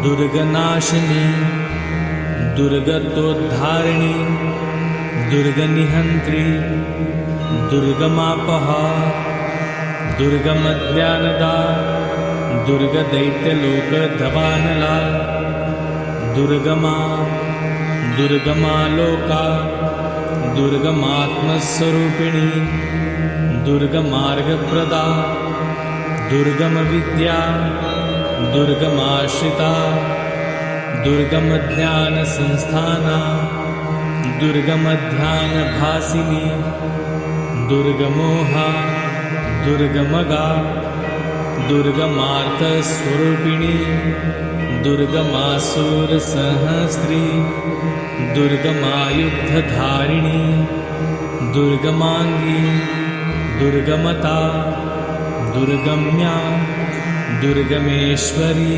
दुर्गनाशिनी दुर्गतोद्धारिणी दुर्गनिहन्त्री दुर्गमापहा दुर्गमज्ञानदा दुर्गदैत्यलोकधवानला दुर्गमा दुर्गमालोका दुर्गमात्मस्वरूपिणी दुर्गमार्गप्रदा दुर्गमविद्या दुर्गमाश्रिता दुर्गमज्ञानसंस्थाना दुर्गमध्यानभासिनी दुर्गमोहा दुर्गमगा दुर्गमार्थस्वरूपिणी दुर्गमासुरसहस्री दुर्गमायुद्धधारिणी दुर्गमांगी दुर्गमता दुर्गम्या दुर्गमेश्वरी